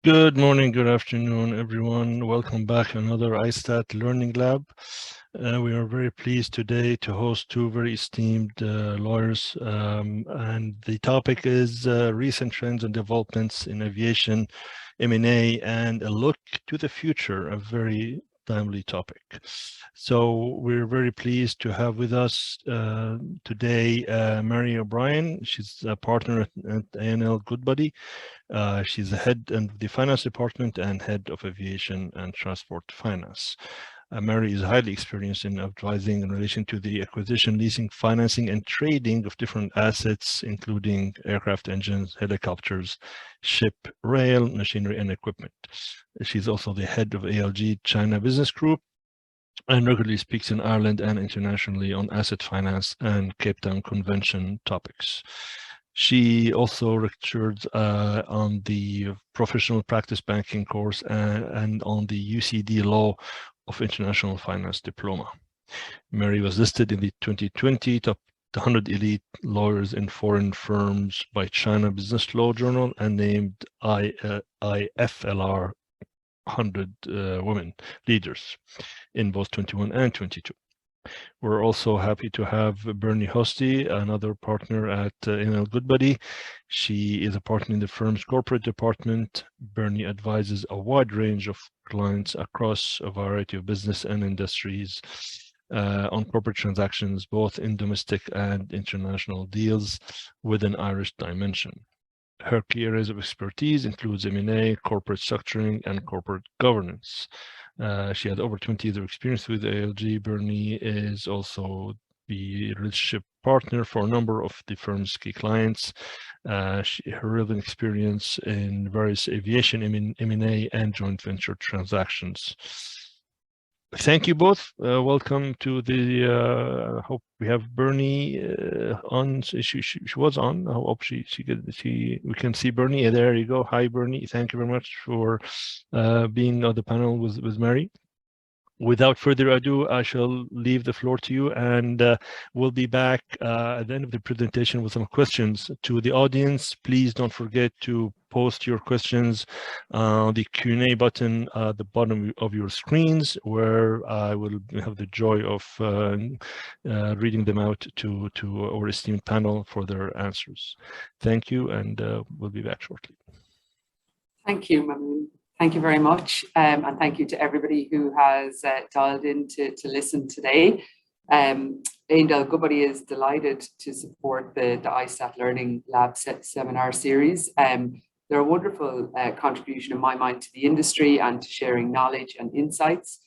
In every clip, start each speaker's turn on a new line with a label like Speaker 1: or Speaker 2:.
Speaker 1: Good morning, good afternoon, everyone. Welcome back to another ISTAT Learning Lab. We are very pleased today to host two very esteemed lawyers, and the topic is recent trends and developments in aviation M&A and a look to the future, a very timely topic. So we're very pleased to have with us today Mary O'Brien. She's a partner at A&L Goodbody. She's the head of the finance department and head of aviation and transport finance. Mary is highly experienced in advising in relation to the acquisition, leasing, financing, and trading of different assets, including aircraft engines, helicopters, ship, rail, machinery, and equipment. She's also the head of ALG China Business Group and regularly speaks in Ireland and internationally on asset finance and Cape Town Convention topics. She also lectured on the professional practice banking course and on the UCD Law of International Finance Diploma. Mary was listed in the 2020 top 100 elite lawyers in foreign firms by China Business Law Journal and named IFLR 100 women leaders in both 21 and 22. We're also happy to have Berni Hosty, another partner at A&L Goodbody. She is a partner in the firm's corporate department. Berni advises a wide range of clients across a variety of business and industries on corporate transactions, both in domestic and international deals with an Irish dimension. Her key areas of expertise includes M&A, corporate structuring, and corporate governance. She had over 20 years of experience with ALG. Berni is also the relationship partner for a number of the firm's key clients. Her relevant experience in various aviation M&A and joint venture transactions. Thank you both. Welcome to the. Hope we have Berni on. She was on. I hope we can see Berni. There you go. Hi, Berni. Thank you very much for being on the panel with Mary. Without further ado, I shall leave the floor to you, and we'll be back at the end of the presentation with some questions to the audience. Please don't forget to post your questions on the Q&A button at the bottom of your screens, where I will have the joy of reading them out to our esteemed panel for their answers. Thank you, and we'll be back shortly.
Speaker 2: Thank you, Mamoon. Thank you very much, and thank you to everybody who has dialed in to listen today. A&L Goodbody is delighted to support the ISTAT Learning Lab seminar series. They're a wonderful contribution in my mind to the industry and to sharing knowledge and insights.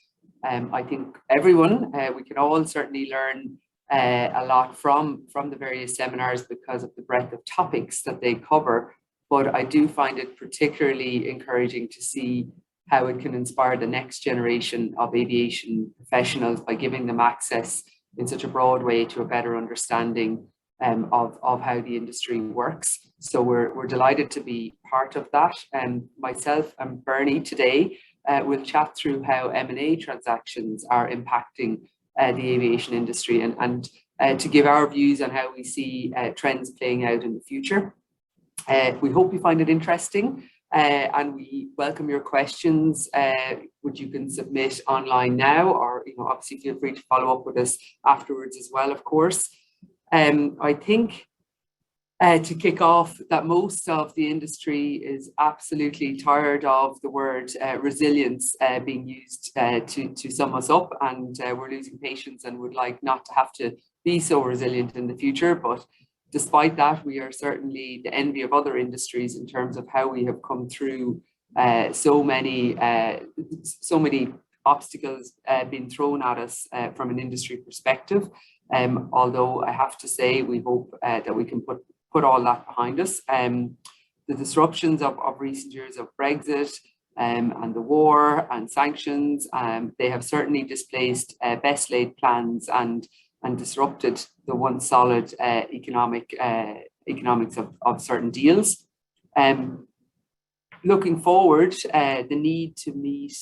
Speaker 2: I think everyone, we can all certainly learn a lot from the various seminars because of the breadth of topics that they cover. But I do find it particularly encouraging to see how it can inspire the next generation of aviation professionals by giving them access in such a broad way to a better understanding of how the industry works. So we're delighted to be part of that. Myself and Berni today will chat through how M&A transactions are impacting the aviation industry and to give our views on how we see trends playing out in the future. We hope you find it interesting, and we welcome your questions, which you can submit online now, or obviously feel free to follow up with us afterwards as well, of course. I think to kick off, that most of the industry is absolutely tired of the word resilience being used to sum us up, and we're losing patience and would like not to have to be so resilient in the future. But despite that, we are certainly the envy of other industries in terms of how we have come through so many obstacles being thrown at us from an industry perspective. Although I have to say, we hope that we can put all that behind us. The disruptions of recent years of Brexit and the war and sanctions, they have certainly displaced best laid plans and disrupted the once solid economics of certain deals. Looking forward, the need to meet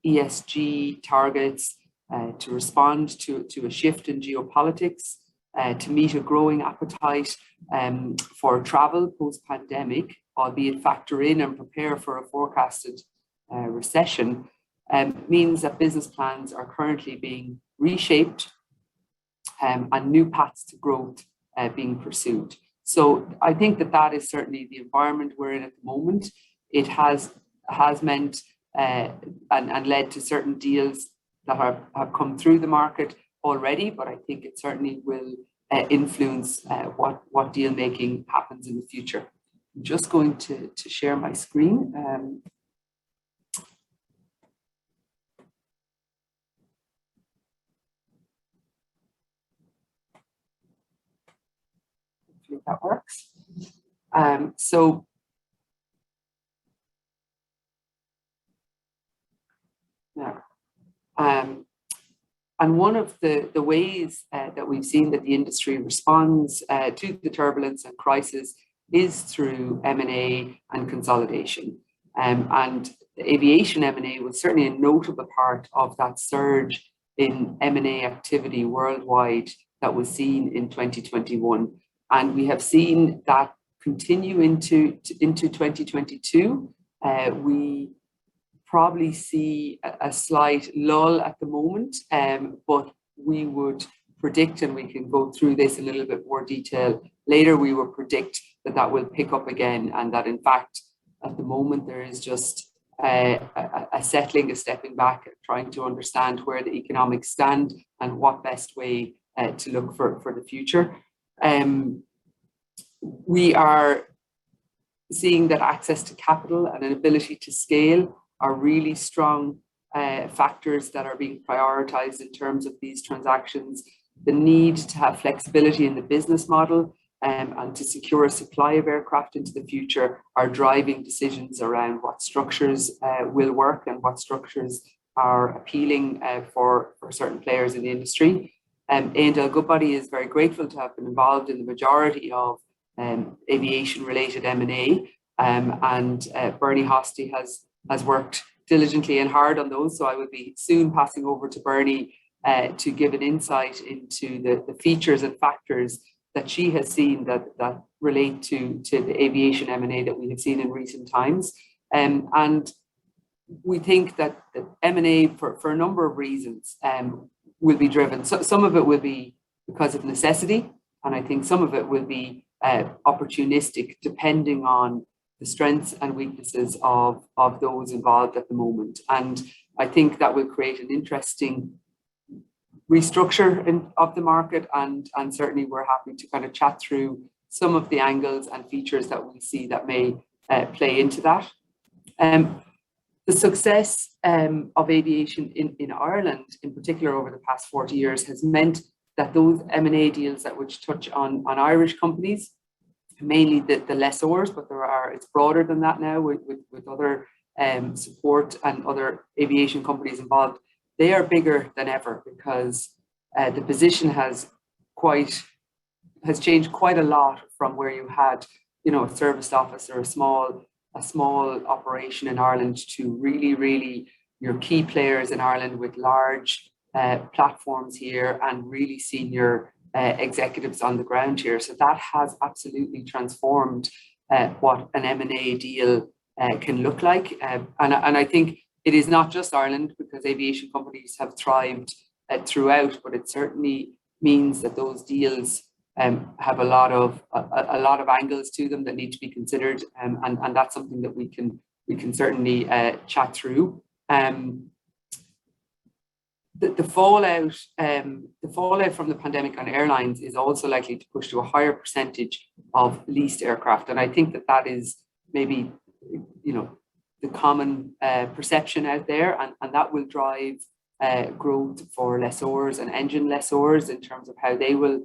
Speaker 2: ESG targets, to respond to a shift in geopolitics, to meet a growing appetite for travel post-pandemic, albeit factor in and prepare for a forecasted recession, means that business plans are currently being reshaped and new paths to growth being pursued. So I think that is certainly the environment we're in at the moment. It has meant and led to certain deals that have come through the market already, but I think it certainly will influence what deal making happens in the future. I'm just going to share my screen. Hopefully that works. And one of the ways that we've seen that the industry responds to the turbulence and crisis is through M&A and consolidation. And the aviation M&A was certainly a notable part of that surge in M&A activity worldwide that was seen in 2021. And we have seen that continue into 2022. We probably see a slight lull at the moment, but we would predict, and we can go through this in a little bit more detail later, we will predict that will pick up again, and that in fact at the moment there is just a settling, a stepping back, trying to understand where the economics stand and what best way to look for the future. We are seeing that access to capital and an ability to scale are really strong factors that are being prioritized in terms of these transactions. The need to have flexibility in the business model and to secure a supply of aircraft into the future are driving decisions around what structures will work and what structures are appealing for certain players in the industry. A&L Goodbody is very grateful to have been involved in the majority of aviation-related M&A, and Berni Hosty has worked diligently and hard on those. So I will be soon passing over to Berni to give an insight into the features and factors that she has seen that relate to the aviation M&A that we have seen in recent times. And we think that the M&A for a number of reasons will be driven. So some of it will be because of necessity, and I think some of it will be opportunistic, depending on the strengths and weaknesses of those involved at the moment. And I think that will create an interesting restructure of the market, and certainly we're happy to kind of chat through some of the angles and features that we see that may play into that. The success of aviation in Ireland, in particular over the past 40 years, has meant that those M&A deals that which touch on Irish companies, mainly the lessors, but it's broader than that now with other support and other aviation companies involved. They are bigger than ever because the position has changed quite a lot from where you had, a serviced office or a small operation in Ireland to really your key players in Ireland with large platforms here and really senior executives on the ground here. So that has absolutely transformed what an M&A deal can look like. And I think it is not just Ireland, because aviation companies have thrived throughout, but it certainly means that those deals have a lot of angles to them that need to be considered, and that's something that we can certainly chat through. The fallout from the pandemic on airlines is also likely to push to a higher percentage of leased aircraft, and I think that is maybe the common perception out there, and that will drive growth for lessors and engine lessors in terms of how they will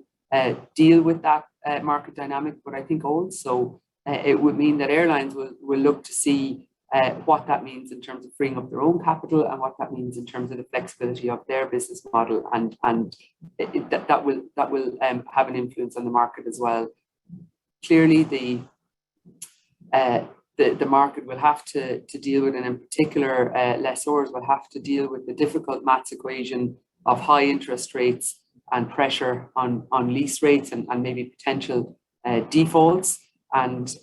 Speaker 2: deal with that market dynamic. But I think also it would mean that airlines will look to see what that means in terms of freeing up their own capital and what that means in terms of the flexibility of their business model, and that will have an influence on the market as well. Clearly, the market will have to deal with, and in particular lessors will have to deal with the difficult maths equation of high interest rates and pressure on lease rates and maybe potential defaults. And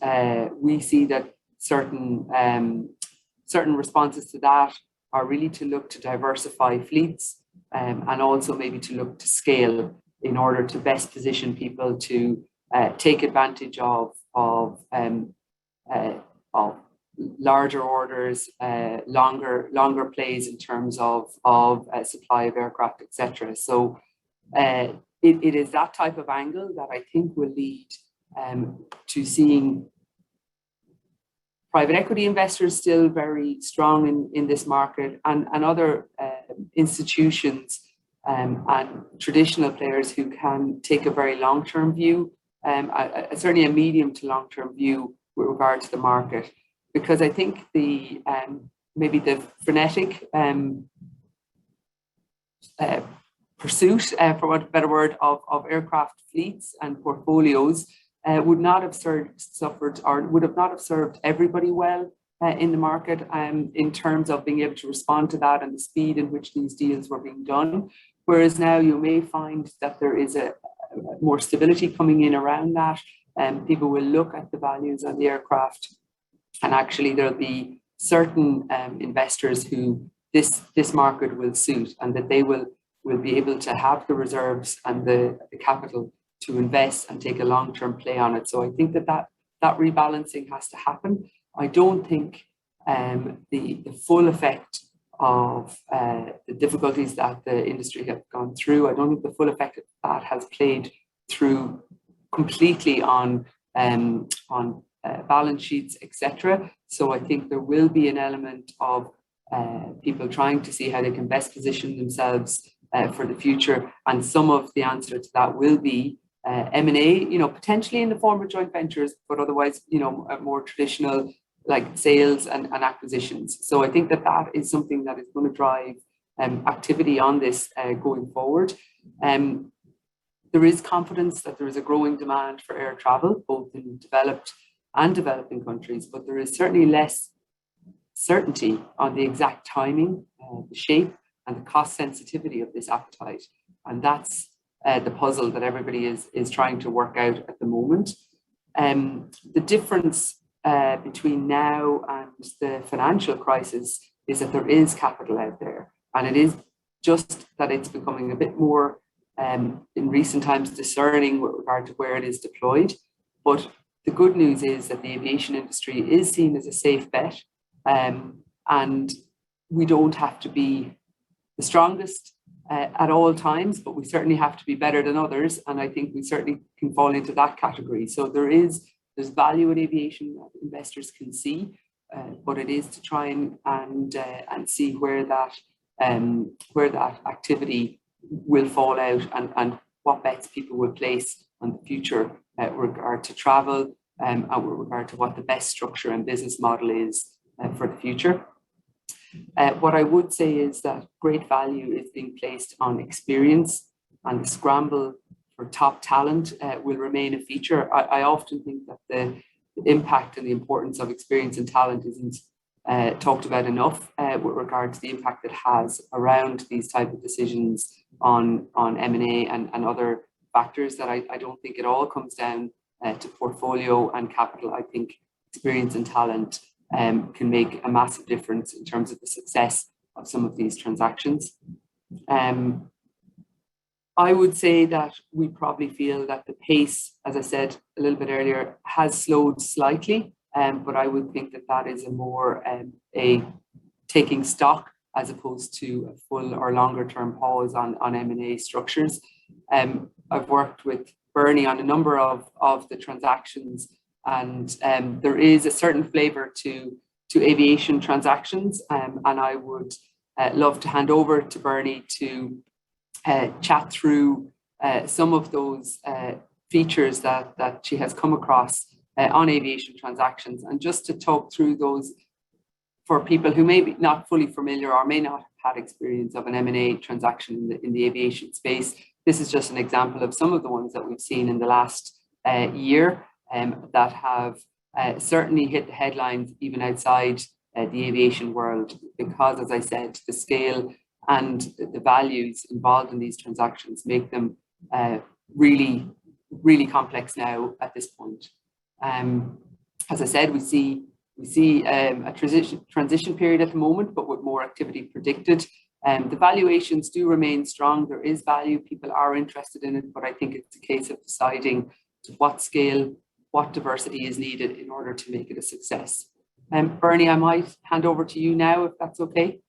Speaker 2: we see that certain responses to that are really to look to diversify fleets and also maybe to look to scale in order to best position people to take advantage of larger orders, longer plays in terms of supply of aircraft, etc. So it is that type of angle that I think will lead to seeing private equity investors still very strong in this market, and other institutions and traditional players who can take a very long-term view, certainly a medium to long-term view with regard to the market. Because I think the maybe the frenetic pursuit, for want of a better word, of aircraft fleets and portfolios would not have suffered or would have not have served everybody well in the market in terms of being able to respond to that and the speed in which these deals were being done. Whereas now you may find that there is a more stability coming in around that, and people will look at the values of the aircraft. And actually, there'll be certain investors who this market will suit, and that they will be able to have the reserves and the capital to invest and take a long-term play on it. So I think that rebalancing has to happen. I don't think the full effect of the difficulties that the industry have gone through, I don't think the full effect of that has played through completely on balance sheets, etc. So I think there will be an element of people trying to see how they can best position themselves for the future, and some of the answer to that will be M&A, potentially in the form of joint ventures, but otherwise, more traditional like sales and acquisitions. So I think that is something that is going to drive activity on this going forward. There is confidence that there is a growing demand for air travel, both in developed and developing countries, but there is certainly less certainty on the exact timing, the shape, and the cost sensitivity of this appetite. And that's the puzzle that everybody is trying to work out at the moment. The difference between now and the financial crisis is that there is capital out there, and it is just that it's becoming a bit more in recent times discerning with regard to where it is deployed. But the good news is that the aviation industry is seen as a safe bet, and we don't have to be the strongest at all times, but we certainly have to be better than others, and I think we certainly can fall into that category. So there's value in aviation that investors can see, but it is to try and see where that activity will fall out, and what bets people will place on the future with regard to travel, and with regard to what the best structure and business model is for the future. What I would say is that great value is being placed on experience, and the scramble for top talent will remain a feature. I often think that the impact and the importance of experience and talent isn't talked about enough with regard to the impact it has around these type of decisions on M&A and other factors that I don't think it all comes down to portfolio and capital. I think experience and talent can make a massive difference in terms of the success of some of these transactions. I would say that we probably feel that the pace, as I said a little bit earlier, has slowed slightly, but I would think that is a more a taking stock as opposed to a full or longer term pause on M&A structures. I've worked with Berni on a number of the transactions, and there is a certain flavour to aviation transactions, and I would love to hand over to Berni to chat through some of those features that she has come across on aviation transactions, and just to talk through those for people who may be not fully familiar or may not have had experience of an M&A transaction in the aviation space. This is just an example of some of the ones that we've seen in the last year that have certainly hit the headlines even outside the aviation world, because, as I said, the scale and the values involved in these transactions make them really, really complex now at this point. As I said, we see a transition period at the moment, but with more activity predicted. The valuations do remain strong. There is value, people are interested in it, but I think it's a case of deciding to what scale, what diversity is needed in order to make it a success. Berni, I might hand over to you now, if that's okay.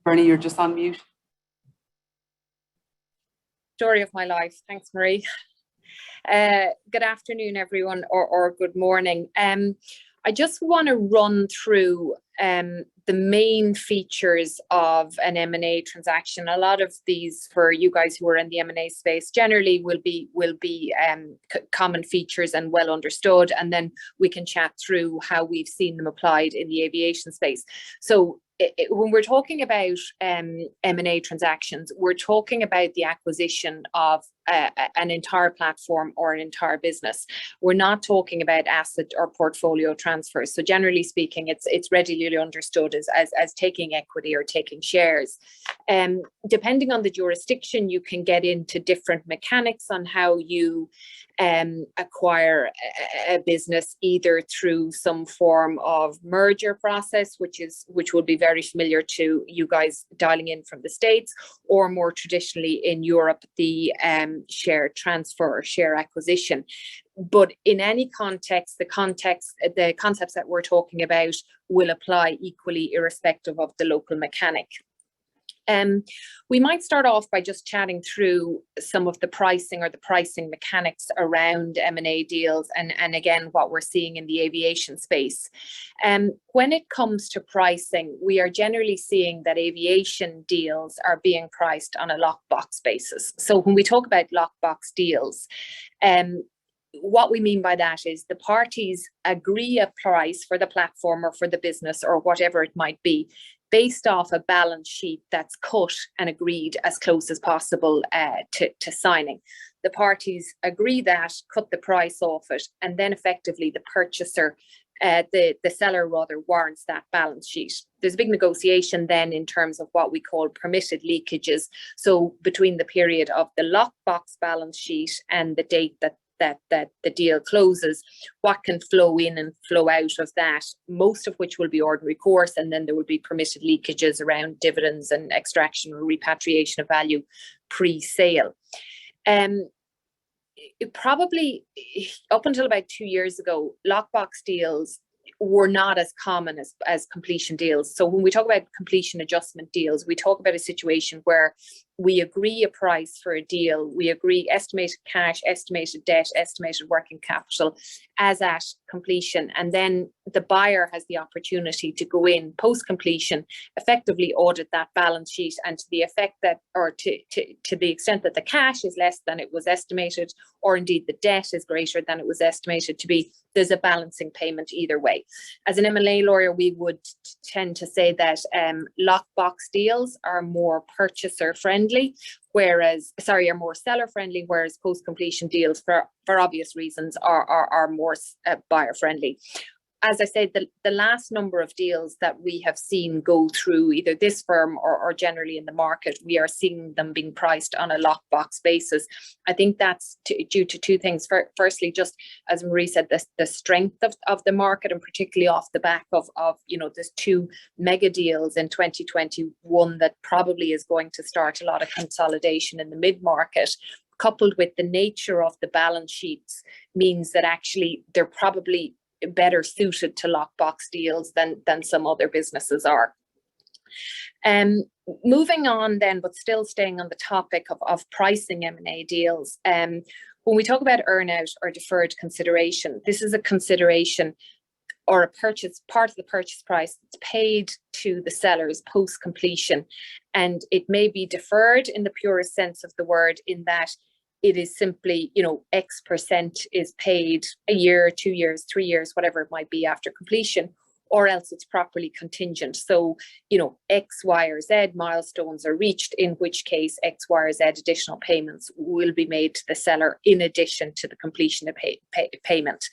Speaker 2: Berni, you're just on mute.
Speaker 3: Story of my life. Thanks, Marie. Good afternoon, everyone, or good morning. I just want to run through the main features of an M&A transaction. A lot of these, for you guys who are in the M&A space, generally will be common features and well understood, and then we can chat through how we've seen them applied in the aviation space. So when we're talking about M&A transactions, we're talking about the acquisition of an entire platform or an entire business. We're not talking about asset or portfolio transfers. So generally speaking, it's readily understood as taking equity or taking shares. Depending on the jurisdiction, you can get into different mechanics on how you acquire a business, either through some form of merger process, which will be very familiar to you guys dialing in from the States, or more traditionally in Europe, the share transfer or share acquisition. But in any context, the concepts that we're talking about will apply equally, irrespective of the local mechanic. We might start off by just chatting through some of the pricing or the pricing mechanics around M&A deals, and again, what we're seeing in the aviation space. When it comes to pricing, we are generally seeing that aviation deals are being priced on a lockbox basis. So when we talk about lockbox deals, what we mean by that is the parties agree a price for the platform or for the business or whatever it might be, based off a balance sheet that's cut and agreed as close as possible to signing. The parties agree that, cut the price off it, and then effectively the purchaser, the seller rather, warrants that balance sheet. There's a big negotiation then in terms of what we call permitted leakages. So between the period of the lockbox balance sheet and the date that the deal closes, what can flow in and flow out of that, most of which will be ordinary course, and then there will be permitted leakages around dividends and extraction or repatriation of value pre-sale. Probably up until about 2 years ago, lockbox deals were not as common as completion deals. So when we talk about completion adjustment deals, we talk about a situation where we agree a price for a deal, we agree estimated cash, estimated debt, estimated working capital as at completion, and then the buyer has the opportunity to go in post-completion, effectively audit that balance sheet, and to the effect that, or to the extent that the cash is less than it was estimated, or indeed the debt is greater than it was estimated to be, there's a balancing payment either way. As an M&A lawyer, we would tend to say that lockbox deals are more purchaser friendly, are more seller friendly, whereas post-completion deals, for obvious reasons, are more buyer friendly. As I said, the last number of deals that we have seen go through either this firm or generally in the market, we are seeing them being priced on a lockbox basis. I think that's due to two things. Firstly, just as Marie said, the strength of the market, and particularly off the back of there's two mega deals in 2021 that probably is going to start a lot of consolidation in the mid-market, coupled with the nature of the balance sheets, means that actually they're probably better suited to lockbox deals than some other businesses are. Moving on then, but still staying on the topic of pricing M&A deals, when we talk about earnout or deferred consideration, this is a consideration or a part of the purchase price that's paid to the sellers post-completion, and it may be deferred in the purest sense of the word, in that it is simply, X% is paid a year, 2 years, 3 years, whatever it might be after completion, or else it's properly contingent. So, you know, X, Y, or Z milestones are reached, in which case X, Y, or Z additional payments will be made to the seller in addition to the completion of payment.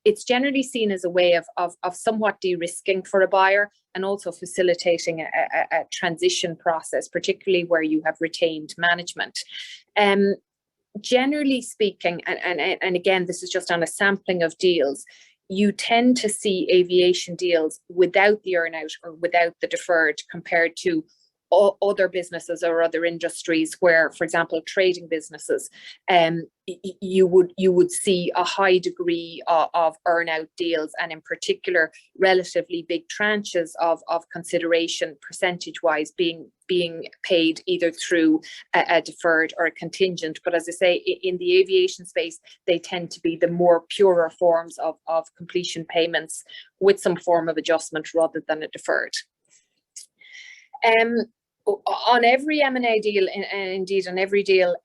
Speaker 3: It's generally seen as a way of somewhat de-risking for a buyer, and also facilitating a transition process, particularly where you have retained management. Generally speaking, and again, this is just on a sampling of deals, you tend to see aviation deals without the earnout or without the deferred, compared to other businesses or other industries where, for example, trading businesses, you would see a high degree of earnout deals, and in particular relatively big tranches of consideration percentage-wise being paid either through a deferred or a contingent. But as I say, in the aviation space, they tend to be the more purer forms of completion payments with some form of adjustment rather than a deferred. On every M&A deal, and indeed on every deal,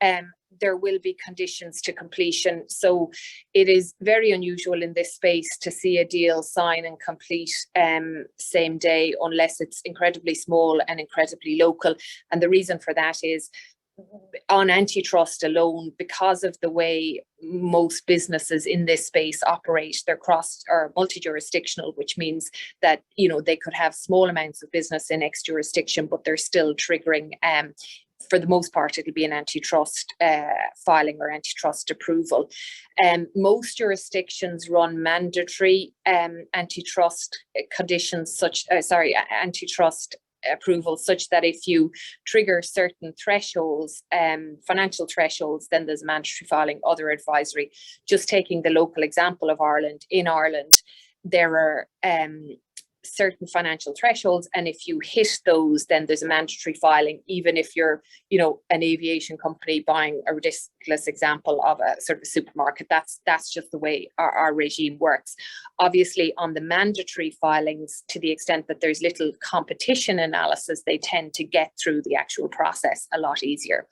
Speaker 3: there will be conditions to completion. So it is very unusual in this space to see a deal sign and complete same day, unless it's incredibly small and incredibly local. And the reason for that is, on antitrust alone, because of the way most businesses in this space operate, they're cross or multi-jurisdictional, which means that, you know, they could have small amounts of business in X jurisdiction, but they're still triggering, for the most part, it'll be an antitrust filing or antitrust approval. Most jurisdictions run mandatory antitrust conditions, antitrust approval, such that if you trigger certain thresholds, financial thresholds, then there's mandatory filing, other advisory. Just taking the local example of Ireland, in Ireland, there are certain financial thresholds, and if you hit those, then there's a mandatory filing, even if you're, you know, an aviation company buying a ridiculous example of a sort of a supermarket. That's just the way our regime works. Obviously, on the mandatory filings, to the extent that there's little competition analysis, they tend to get through the actual process a lot easier.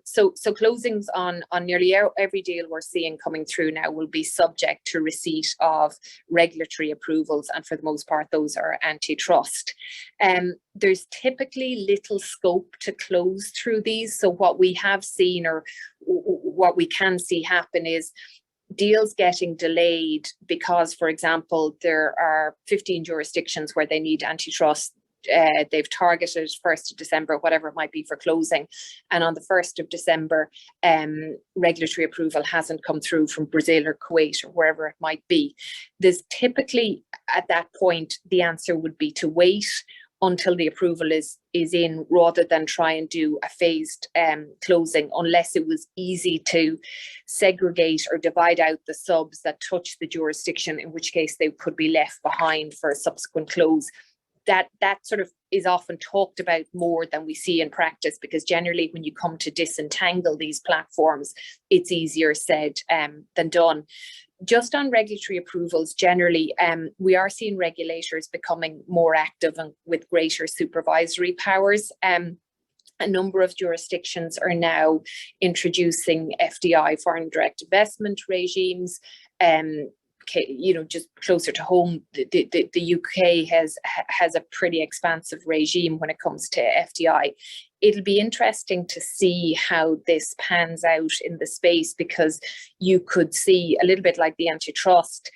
Speaker 3: So closings on nearly every deal we're seeing coming through now will be subject to receipt of regulatory approvals, and for the most part, those are antitrust. There's typically little scope to close through these. So what we have seen, or what we can see happen, is deals getting delayed because, for example, there are 15 jurisdictions where they need antitrust. They've targeted 1st of December, whatever it might be, for closing. And on the 1st of December, regulatory approval hasn't come through from Brazil or Kuwait or wherever it might be. There's typically, at that point, the answer would be to wait until the approval is in, rather than try and do a phased closing, unless it was easy to segregate or divide out the subs that touch the jurisdiction, in which case they could be left behind for a subsequent close. That sort of is often talked about more than we see in practice, because generally when you come to disentangle these platforms, it's easier said than done. Just on regulatory approvals generally, we are seeing regulators becoming more active and with greater supervisory powers. A number of jurisdictions are now introducing FDI, foreign direct investment regimes. You know, just closer to home, the UK has a pretty expansive regime when it comes to FDI. It'll be interesting to see how this pans out in the space, because you could see, a little bit like the antitrust,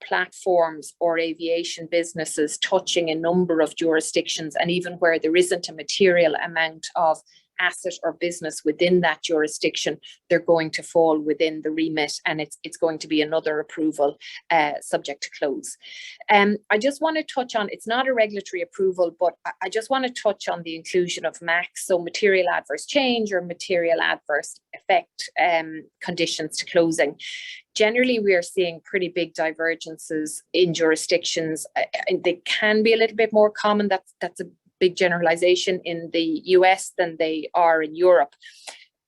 Speaker 3: platforms or aviation businesses touching a number of jurisdictions, and even where there isn't a material amount of asset or business within that jurisdiction, they're going to fall within the remit, and it's going to be another approval subject to close. I just want to touch on, it's not a regulatory approval, but I just want to touch on the inclusion of MACs, so material adverse change or material adverse effect conditions to closing. Generally, we are seeing pretty big divergences in jurisdictions. They can be a little bit more common. That's a big generalization in the US than they are in Europe.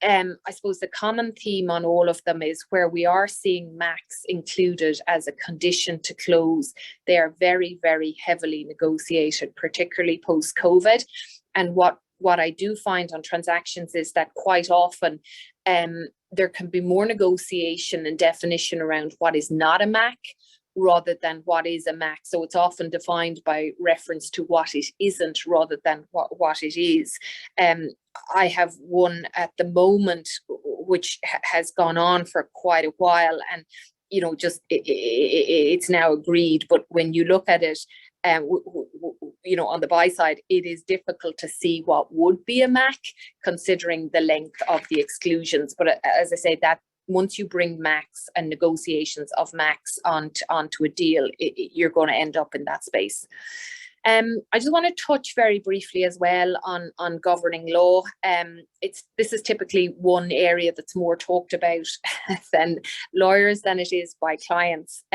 Speaker 3: I suppose the common theme on all of them is where we are seeing MACs included as a condition to close. They are very, very heavily negotiated, particularly post-COVID. And what I do find on transactions is that quite often there can be more negotiation and definition around what is not a MAC, rather than what is a MAC. So it's often defined by reference to what it isn't rather than what it is. I have one at the moment which has gone on for quite a while, and you know, just it's now agreed. But when you look at it, you know, on the buy side, it is difficult to see what would be a MAC considering the length of the exclusions. But as I say, that once you bring MACs and negotiations of MACs onto a deal, you're going to end up in that space. I just want to touch very briefly as well on governing law. This is typically one area that's more talked about than lawyers than it is by clients.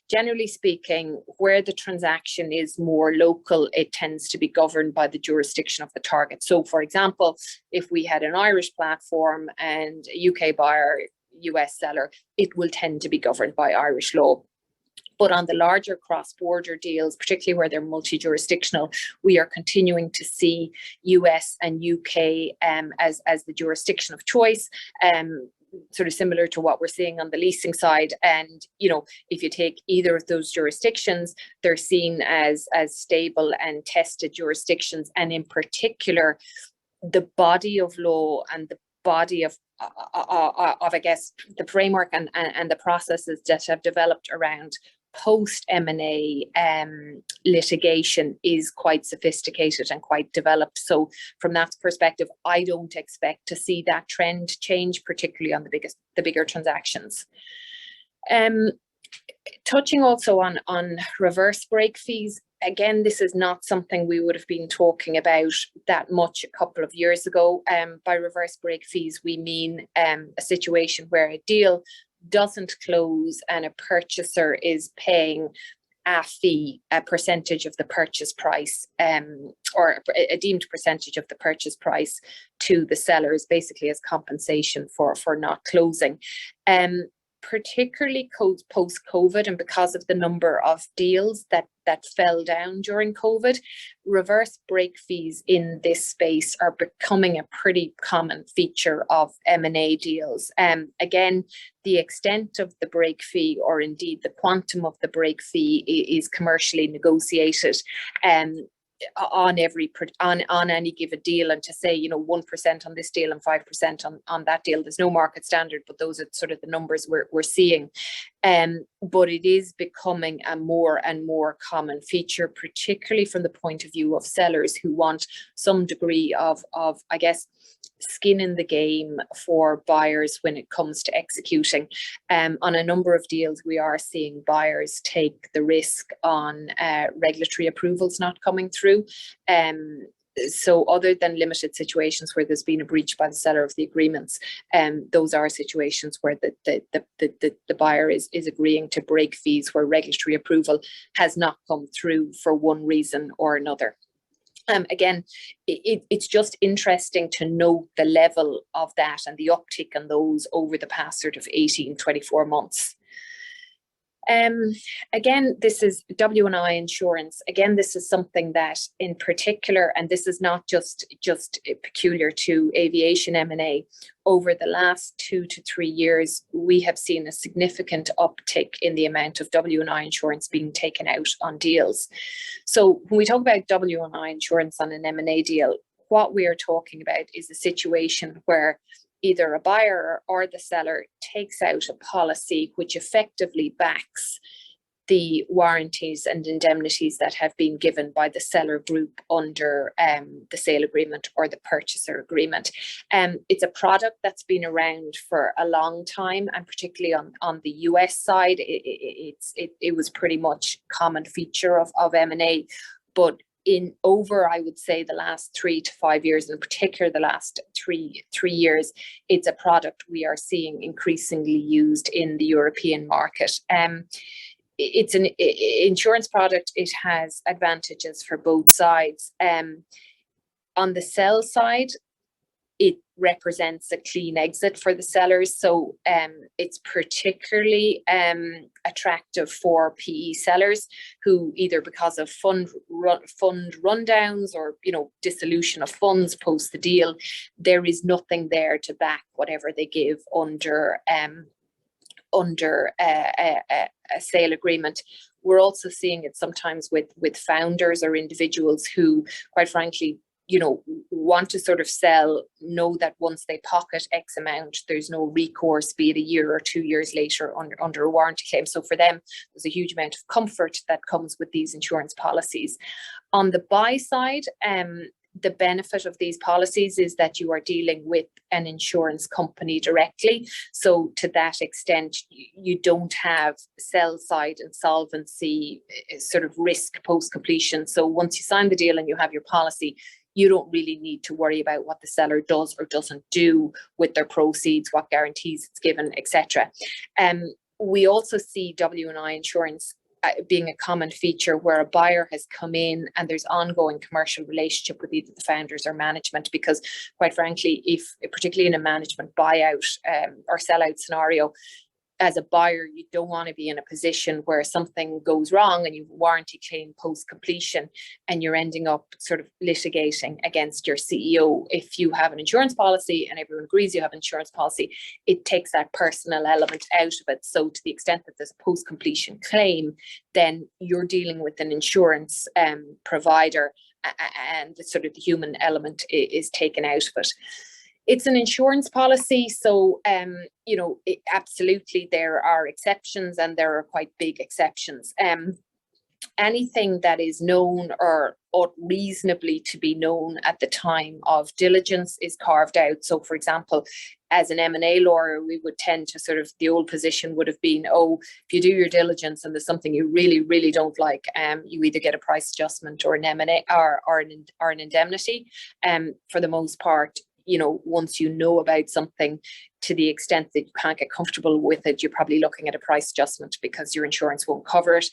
Speaker 3: Generally speaking, where the transaction is more local, it tends to be governed by the jurisdiction of the target. So, for example, if we had an Irish platform and a UK buyer, US seller, it will tend to be governed by Irish law. But on the larger cross-border deals, particularly where they're multi-jurisdictional, we are continuing to see US and UK as the jurisdiction of choice. Sort of similar to what we're seeing on the leasing side. And, you know, if you take either of those jurisdictions, they're seen as stable and tested jurisdictions. And in particular, the body of law and the body of I guess, the framework and the processes that have developed around post M&A litigation is quite sophisticated and quite developed. So from that perspective, I don't expect to see that trend change, particularly on the bigger transactions. Touching also on reverse break fees. Again, this is not something we would have been talking about that much a couple of years ago. By reverse break fees, we mean a situation where a deal doesn't close and a purchaser is paying a fee, a percentage of the purchase price, or a deemed percentage of the purchase price to the sellers, basically as compensation for not closing. Particularly post-COVID, and because of the number of deals that fell down during COVID, reverse break fees in this space are becoming a pretty common feature of M&A deals. Again, the extent of the break fee, or indeed the quantum of the break fee, is commercially negotiated. On any given deal, and to say, you know, 1% on this deal and 5% on that deal, there's no market standard, but those are sort of the numbers we're seeing. But it is becoming a more and more common feature, particularly from the point of view of sellers who want some degree of I guess, skin in the game for buyers when it comes to executing. On a number of deals, we are seeing buyers take the risk on regulatory approvals not coming through. So other than limited situations where there's been a breach by the seller of the agreements, those are situations where the buyer is agreeing to break fees where regulatory approval has not come through for one reason or another. Again, it's just interesting to note the level of that and the uptick on those over the past sort of 18-24 months. Again, this is W&I insurance. Again, this is something that in particular, and this is not just peculiar to aviation M&A, over the last 2 to 3 years, we have seen a significant uptick in the amount of W&I insurance being taken out on deals. So when we talk about W&I insurance on an M&A deal, what we are talking about is a situation where either a buyer or the seller takes out a policy which effectively backs the warranties and indemnities that have been given by the seller group under the sale agreement or the purchaser agreement. It's a product that's been around for a long time, and particularly on the US side, it was pretty much common feature of M&A, but in over, I would say, the last 3 to 5 years, in particular the last three years, it's a product we are seeing increasingly used in the European market. It's an insurance product. It has advantages for both sides. On the sell side, it represents a clean exit for the sellers. So it's particularly attractive for PE sellers who either because of fund rundowns or, you know, dissolution of funds post the deal, there is nothing there to back whatever they give under under a sale agreement. We're also seeing it sometimes with founders or individuals who, quite frankly, want to sort of sell, know that once they pocket X amount, there's no recourse, be it a year or 2 years later under a warranty claim. So for them, there's a huge amount of comfort that comes with these insurance policies. On the buy side, the benefit of these policies is that you are dealing with an insurance company directly. So to that extent, you don't have sell side insolvency sort of risk post completion. So once you sign the deal and you have your policy, you don't really need to worry about what the seller does or doesn't do with their proceeds, what guarantees it's given, etc. We also see W&I insurance being a common feature where a buyer has come in and there's ongoing commercial relationship with either the founders or management, because quite frankly, if particularly in a management buyout or sellout scenario, as a buyer, you don't want to be in a position where something goes wrong and you've a warranty claim post completion and you're ending up sort of litigating against your CEO. If you have an insurance policy and everyone agrees you have an insurance policy, it takes that personal element out of it. So to the extent that there's a post completion claim, then you're dealing with an insurance provider, and sort of the human element is taken out of it. It's an insurance policy, so absolutely there are exceptions, and there are quite big exceptions. Anything that is known or ought reasonably to be known at the time of diligence is carved out. So, for example, as an M&A lawyer, we would tend to sort of, the old position would have been, if you do your diligence and there's something you really, really don't like, you either get a price adjustment or an M&A or an indemnity. For the most part, once you know about something, to the extent that you can't get comfortable with it, you're probably looking at a price adjustment because your insurance won't cover it.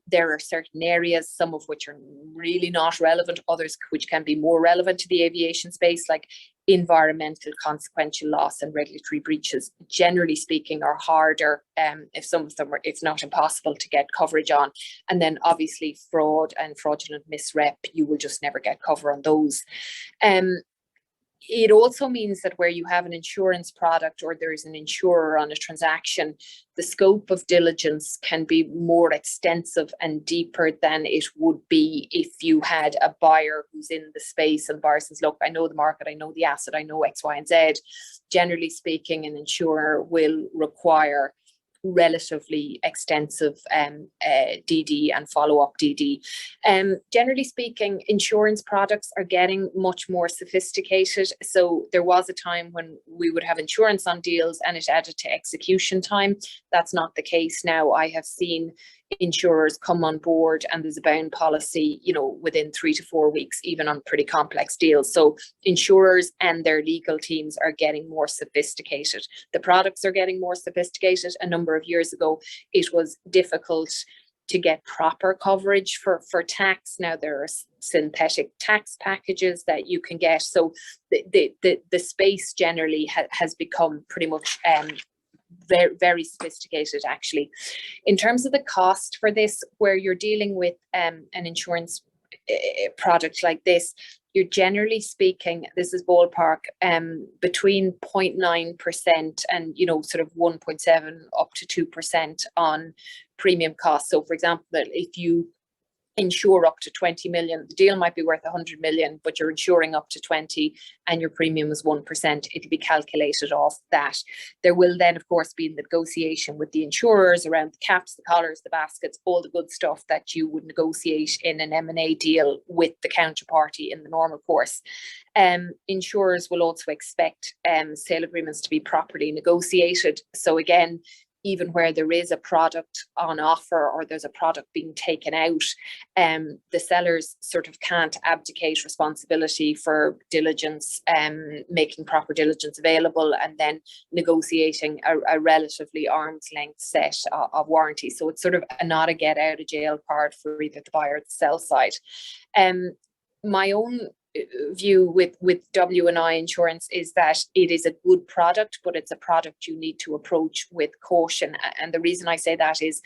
Speaker 3: There are certain areas, some of which are really not relevant, others which can be more relevant to the aviation space, like environmental consequential loss and regulatory breaches, generally speaking, are harder, if some of them are, if not impossible, to get coverage on. And then obviously fraud and fraudulent misrep, you will just never get cover on those. It also means that where you have an insurance product or there's an insurer on a transaction, the scope of diligence can be more extensive and deeper than it would be if you had a buyer who's in the space and the buyer says, look, I know the market, I know the asset, I know X, Y, and Z. Generally speaking, an insurer will require relatively extensive DD and follow-up DD. Generally speaking, insurance products are getting much more sophisticated. So there was a time when we would have insurance on deals and it added to execution time. That's not the case now. I have seen insurers come on board and there's a bound policy, within 3 to 4 weeks, even on pretty complex deals. So insurers and their legal teams are getting more sophisticated. The products are getting more sophisticated. A number of years ago, it was difficult to get proper coverage for tax. Now there are synthetic tax packages that you can get. So the space generally has become pretty much very, very sophisticated, actually. In terms of the cost for this, where you're dealing with an insurance product like this, you're generally speaking, this is ballpark, between 0.9% and sort of 1.7 up to 2% on premium costs. So for example, if you insure up to 20 million, the deal might be worth 100 million, but you're insuring up to 20 and your premium is 1%, it'll be calculated off that. There will then, of course, be negotiation with the insurers around the caps, the collars, the baskets, all the good stuff that you would negotiate in an M&A deal with the counterparty in the normal course. Insurers will also expect sale agreements to be properly negotiated. So again, even where there is a product on offer or there's a product being taken out, the sellers sort of can't abdicate responsibility for diligence, making proper diligence available, and then negotiating a relatively arm's length set of warranty. So it's sort of not a get out of jail card for either the buyer or the sell side. My own view with W&I insurance is that it is a good product, but it's a product you need to approach with caution. And the reason I say that is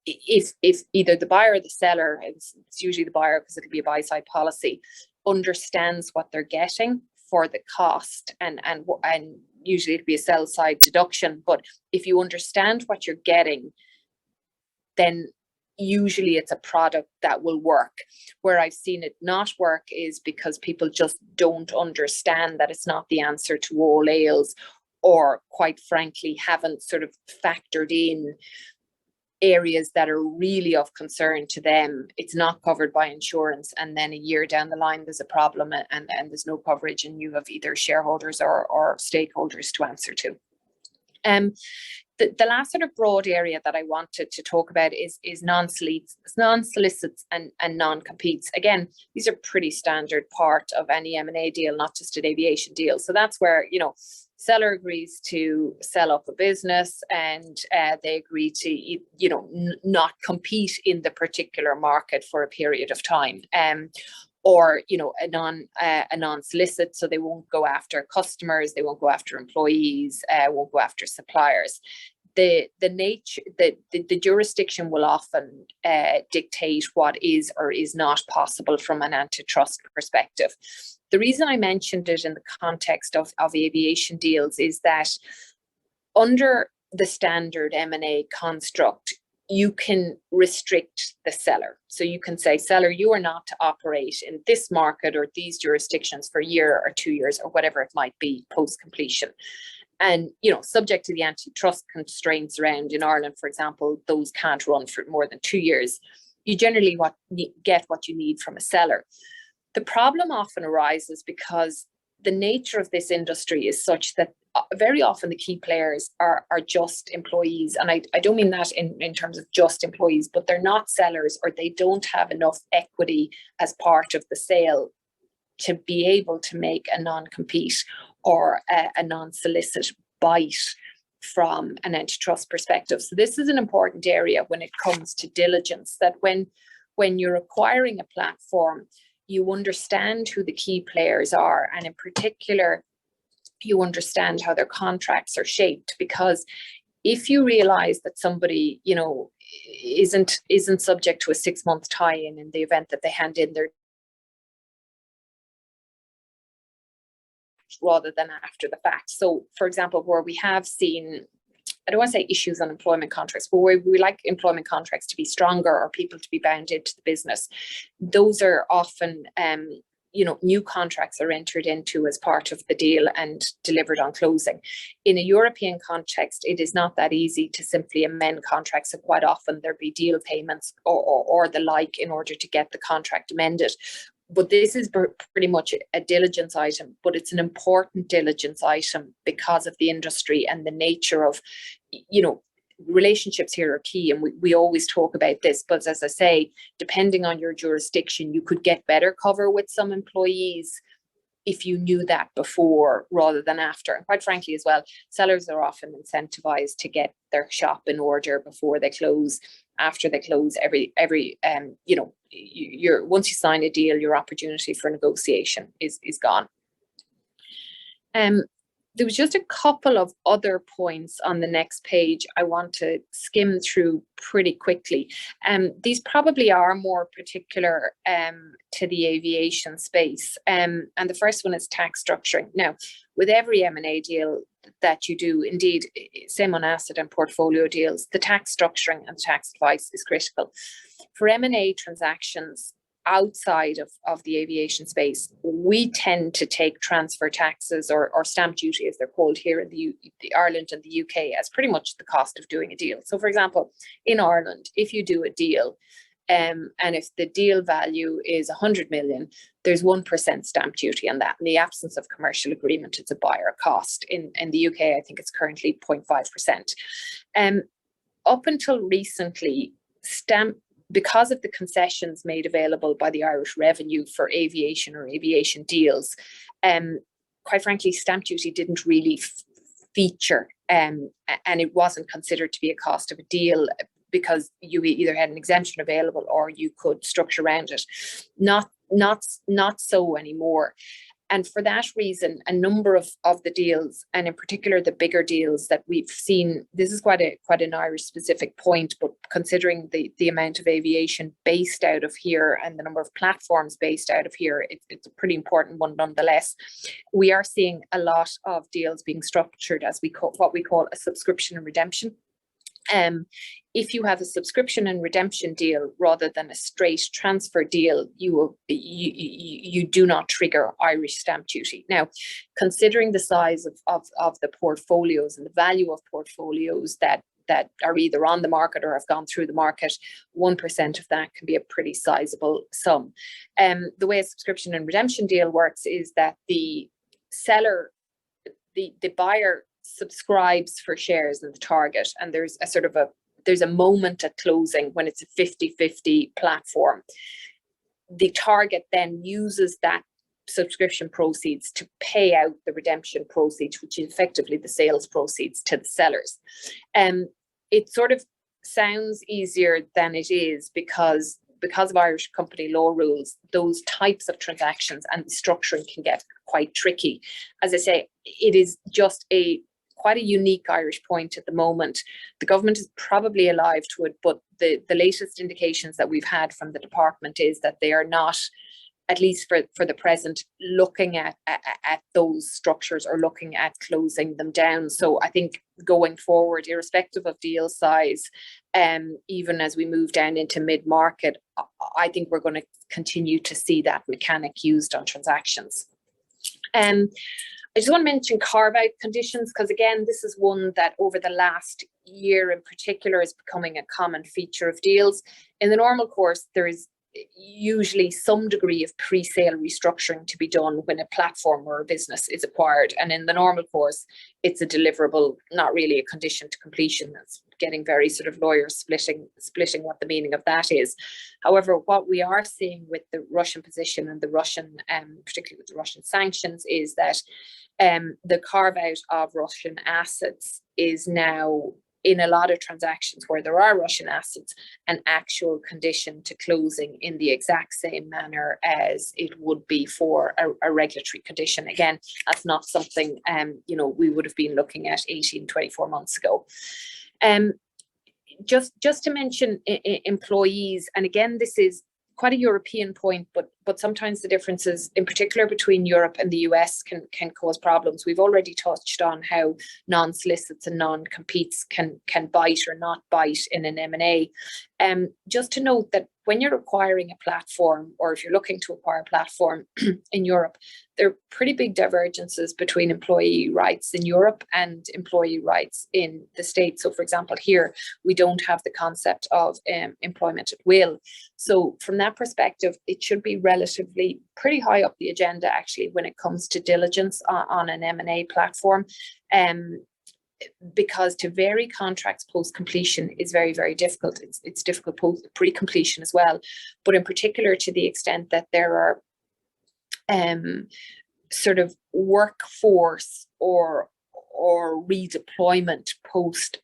Speaker 3: if either the buyer or the seller, it's usually the buyer because it'll be a buy-side policy, understands what they're getting for the cost, and usually it'd be a sell side deduction. But if you understand what you're getting, then usually it's a product that will work. Where I've seen it not work is because people just don't understand that it's not the answer to all ails, or quite frankly haven't sort of factored in areas that are really of concern to them. It's not covered by insurance, and then a year down the line there's a problem and there's no coverage, and you have either shareholders or stakeholders to answer to. The last sort of broad area that I wanted to talk about is non-solicits and non-competes. Again, these are pretty standard part of any M&A deal, not just an aviation deal. So that's where, you know, seller agrees to sell up a business, and they agree to, you know, not compete in the particular market for a period of time. Or, you know, a non-solicit, so they won't go after customers, they won't go after employees, won't go after suppliers. The nature, the jurisdiction will often dictate what is or is not possible from an antitrust perspective. The reason I mentioned it in the context of aviation deals is that under the standard M&A construct, you can restrict the seller. So you can say, seller, you are not to operate in this market or these jurisdictions for a year or 2 years or whatever it might be post completion. And, you know, subject to the antitrust constraints around in Ireland, for example, those can't run for more than 2 years. You generally get what you need from a seller. The problem often arises because the nature of this industry is such that very often the key players are just employees. And I don't mean that in terms of just employees, but they're not sellers, or they don't have enough equity as part of the sale to be able to make a non-compete or a non-solicit bite from an antitrust perspective. So this is an important area when it comes to diligence, that when you're acquiring a platform, you understand who the key players are, and in particular, you understand how their contracts are shaped. Because if you realize that somebody, you know, isn't subject to a 6-month tie-in in the event that they hand in their, rather than after the fact. So, for example, where we have seen, I don't want to say issues on employment contracts, but where we like employment contracts to be stronger or people to be bound into the business, those are often, you know, new contracts are entered into as part of the deal and delivered on closing. In a European context, it is not that easy to simply amend contracts. So quite often there'll be deal payments or the like in order to get the contract amended. But this is pretty much a diligence item, but it's an important diligence item because of the industry and the nature of, you know, relationships here are key. And we always talk about this, but as I say, depending on your jurisdiction, you could get better cover with some employees if you knew that before rather than after. And quite frankly as well, sellers are often incentivized to get their shop in order before they close. After they close, every you know, once you sign a deal, your opportunity for negotiation is gone. There was just a couple of other points on the next page I want to skim through pretty quickly. These probably are more particular to the aviation space. And the first one is tax structuring. Now, with every M&A deal that you do, indeed, same on asset and portfolio deals, the tax structuring and tax advice is critical. For M&A transactions outside of the aviation space, we tend to take transfer taxes or stamp duty, as they're called here in the Ireland and the UK, as pretty much the cost of doing a deal. So, for example, in Ireland, if you do a deal, and if the deal value is 100 million, there's 1% stamp duty on that. In the absence of commercial agreement, it's a buyer cost. In the UK, I think it's currently 0.5%. Up until recently, because of the concessions made available by the Irish Revenue for aviation or aviation deals, quite frankly, stamp duty didn't really feature, and it wasn't considered to be a cost of a deal because you either had an exemption available or you could structure around it. Not so anymore. And for that reason, a number of the deals, and in particular the bigger deals that we've seen, this is quite an Irish specific point, but considering the amount of aviation based out of here and the number of platforms based out of here, it's a pretty important one nonetheless. We are seeing a lot of deals being structured as what we call a subscription and redemption. If you have a subscription and redemption deal rather than a straight transfer deal, you do not trigger Irish stamp duty. Now, considering the size of the portfolios and the value of portfolios that are either on the market or have gone through the market, 1% of that can be a pretty sizable sum. The way a subscription and redemption deal works is that the seller, the buyer subscribes for shares in the target, and there's a moment at closing when it's a 50-50 platform. The target then uses that subscription proceeds to pay out the redemption proceeds, which is effectively the sales proceeds, to the sellers. It sort of sounds easier than it is because of Irish company law rules, those types of transactions and the structuring can get quite tricky. As I say, it is just quite a unique Irish point at the moment. The government is probably alive to it, but the latest indications that we've had from the department is that they are not, at least for the present, looking at those structures or looking at closing them down. So I think going forward, irrespective of deal size, even as we move down into mid-market, I think we're going to continue to see that mechanic used on transactions. I just want to mention carve-out conditions, because again, this is one that over the last year in particular is becoming a common feature of deals. In the normal course, there is usually some degree of pre-sale restructuring to be done when a platform or a business is acquired. And in the normal course, it's a deliverable, not really a condition to completion. That's getting very sort of lawyers splitting what the meaning of that is. However, what we are seeing with the Russian position and the Russian, particularly with the Russian sanctions, is that the carve out of Russian assets is now, in a lot of transactions where there are Russian assets, an actual condition to closing in the exact same manner as it would be for a regulatory condition. Again, that's not something we would have been looking at 18-24 months ago. Just to mention employees, and again, this is quite a European point, but sometimes the differences, in particular between Europe and the US, can cause problems. We've already touched on how non-solicits and non-competes can bite or not bite in an M&A. Just to note that when you're acquiring a platform, or if you're looking to acquire a platform in Europe, there are pretty big divergences between employee rights in Europe and employee rights in the States. So for example, here, we don't have the concept of employment at will. So from that perspective, it should be relatively pretty high up the agenda, actually, when it comes to diligence on an M&A platform. Because to vary contracts post-completion is very, very difficult. It's difficult pre-completion as well, but in particular to the extent that there are sort of workforce or redeployment post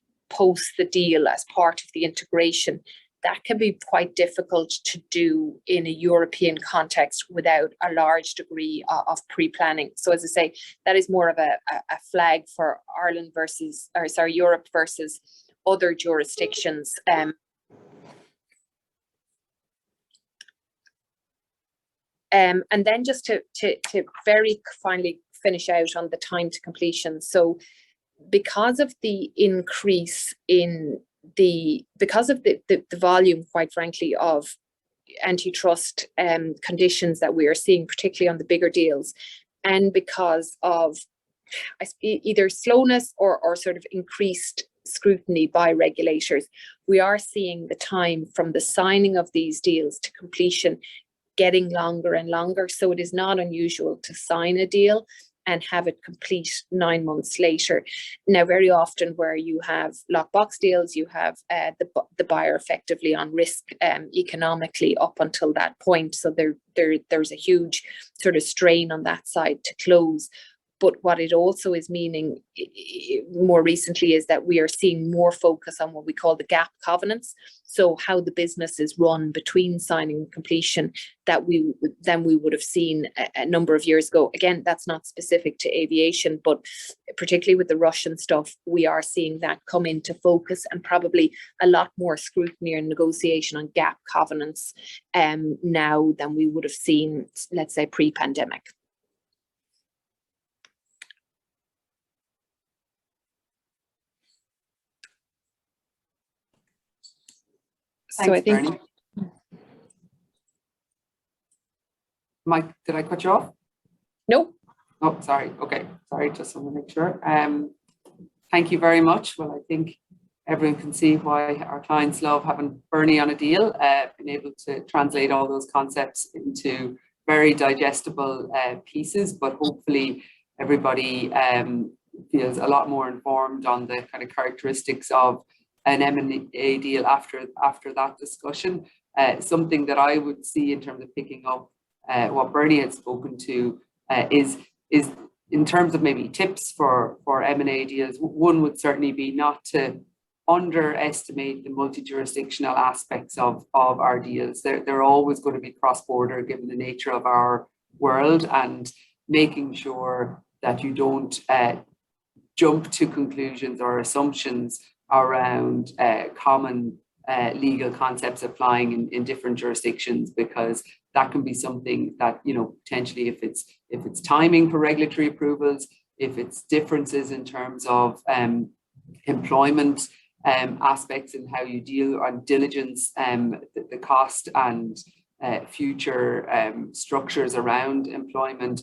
Speaker 3: the deal as part of the integration. That can be quite difficult to do in a European context without a large degree of pre-planning. So as I say, that is more of a flag for Europe versus other jurisdictions. And then just to very finally finish out on the time to completion. So because of the increase in the volume, quite frankly, of antitrust conditions that we are seeing, particularly on the bigger deals, and because of either slowness or sort of increased scrutiny by regulators, we are seeing the time from the signing of these deals to completion getting longer and longer. So it is not unusual to sign a deal and have it complete 9 months later. Now, very often where you have lockbox deals, you have the buyer effectively on risk economically up until that point. So there's a huge sort of strain on that side to close. But what it also is meaning more recently is that we are seeing more focus on what we call the gap covenants. So how the business is run between signing and completion than we would have seen a number of years ago. Again, that's not specific to aviation, but particularly with the Russian stuff, we are seeing that come into focus, and probably a lot more scrutiny and negotiation on gap covenants now than we would have seen, let's say, pre-pandemic.
Speaker 2: Thanks,
Speaker 3: So I think,
Speaker 2: Berni. Mike, did I cut you off?
Speaker 3: no.
Speaker 2: Oh, sorry. Okay, sorry, just want to make sure. Thank you very much. Well, I think everyone can see why our clients love having Berni on a deal, being able to translate all those concepts into very digestible pieces, but hopefully everybody feels a lot more informed on the kind of characteristics of an M&A deal after that discussion. Something that I would see in terms of picking up what Berni had spoken to is in terms of maybe tips for M&A deals. One would certainly be not to underestimate the multi-jurisdictional aspects of our deals. They're always going to be cross-border given the nature of our world, and making sure that you don't jump to conclusions or assumptions around common legal concepts applying in different jurisdictions, because that can be something that, you know, potentially if it's timing for regulatory approvals, if it's differences in terms of employment aspects and how you deal on diligence, the cost and future structures around employment,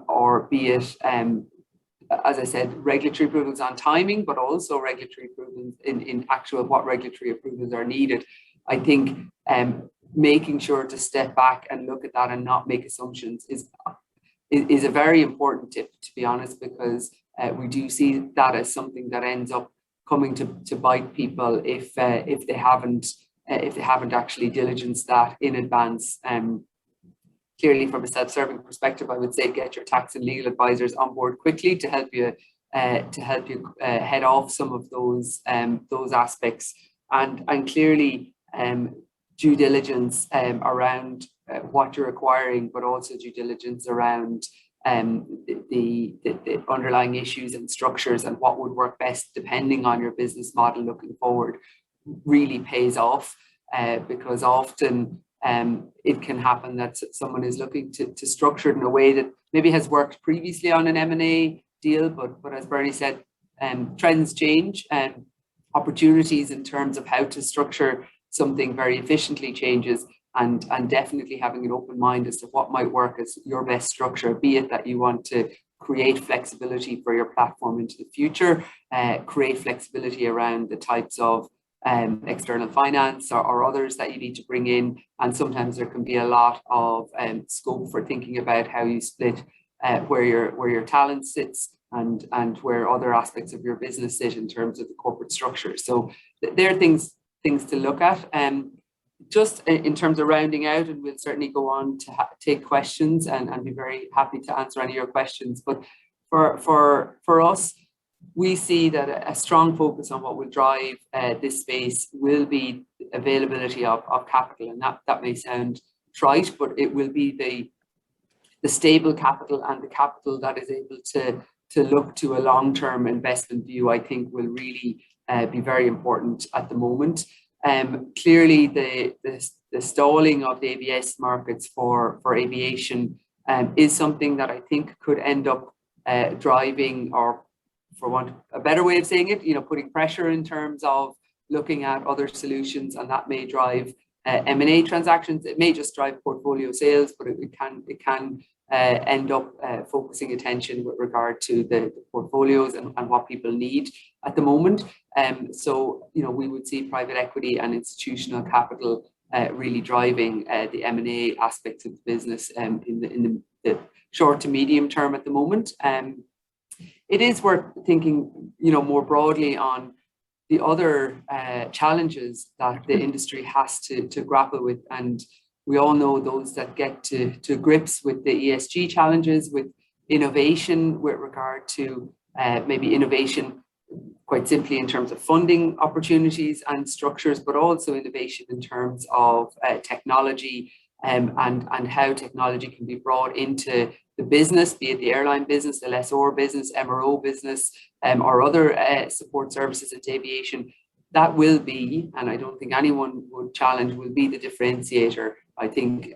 Speaker 2: or be it as I said, regulatory approvals on timing, but also regulatory approvals in actual what regulatory approvals are needed. I think making sure to step back and look at that and not make assumptions is a very important tip, to be honest, because we do see that as something that ends up coming to bite people if they haven't actually diligenced that in advance. Clearly, from a self-serving perspective, I would say get your tax and legal advisors on board quickly to help you head off some of those aspects, and clearly due diligence around what you're acquiring, but also due diligence around the underlying issues and structures and what would work best depending on your business model looking forward really pays off, because often it can happen that someone is looking to structure it in a way that maybe has worked previously on an M&A deal, but as Berni said, trends change and opportunities in terms of how to structure something very efficiently changes, and definitely having an open mind as to what might work as your best structure, be it that you want to create flexibility for your platform into the future, create flexibility around the types of external finance or others that you need to bring in, and sometimes there can be a lot of scope for thinking about how you split where your talent sits and where other aspects of your business sit in terms of the corporate structure. So there are things to look at. Just in terms of rounding out, and we'll certainly go on to take questions and be very happy to answer any of your questions. But for us, we see that a strong focus on what will drive this space will be availability of capital, and that may sound trite, but it will be the stable capital and the capital that is able to look to a long-term investment view. I think will really be very important at the moment. Clearly, the stalling of the ABS markets for aviation is something that I think could end up driving, or for want of a better way of saying it, putting pressure in terms of looking at other solutions, and that may drive M&A transactions. It may just drive portfolio sales, but it can end up focusing attention with regard to the portfolios and what people need at the moment. So we would see private equity and institutional capital really driving the M&A aspects of the business in the short to medium term at the moment. It is worth thinking, more broadly on the other challenges that the industry has to grapple with, and we all know those that get to grips with the ESG challenges, with innovation with regard to maybe innovation quite simply in terms of funding opportunities and structures, but also innovation in terms of technology and how technology can be brought into the business, be it the airline business, the lessor business, MRO business, or other support services into aviation. That will be, and I don't think anyone would challenge, will be the differentiator, I think,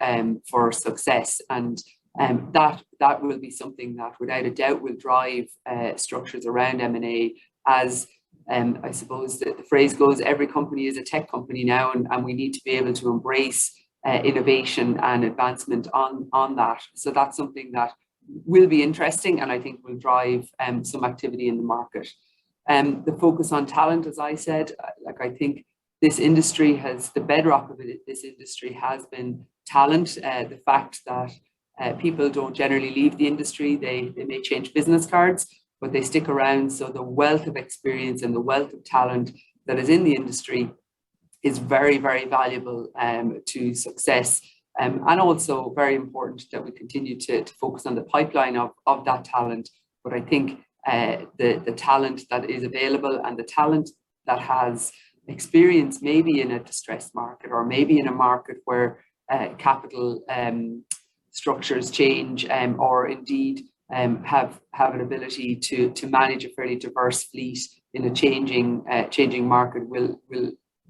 Speaker 2: for success. And that will be something that without a doubt will drive structures around M&A, as I suppose the phrase goes, every company is a tech company now, and we need to be able to embrace innovation and advancement on that. So that's something that will be interesting, and I think will drive some activity in the market. The focus on talent, as I said, I think this industry has, the bedrock of it, this industry has been talent. The fact that people don't generally leave the industry, they may change business cards, but they stick around. So the wealth of experience and the wealth of talent that is in the industry is very, very valuable to success. And also very important that we continue to focus on the pipeline of that talent. But I think the talent that is available and the talent that has experience maybe in a distressed market, or maybe in a market where capital structures change, or indeed have an ability to manage a fairly diverse fleet in a changing market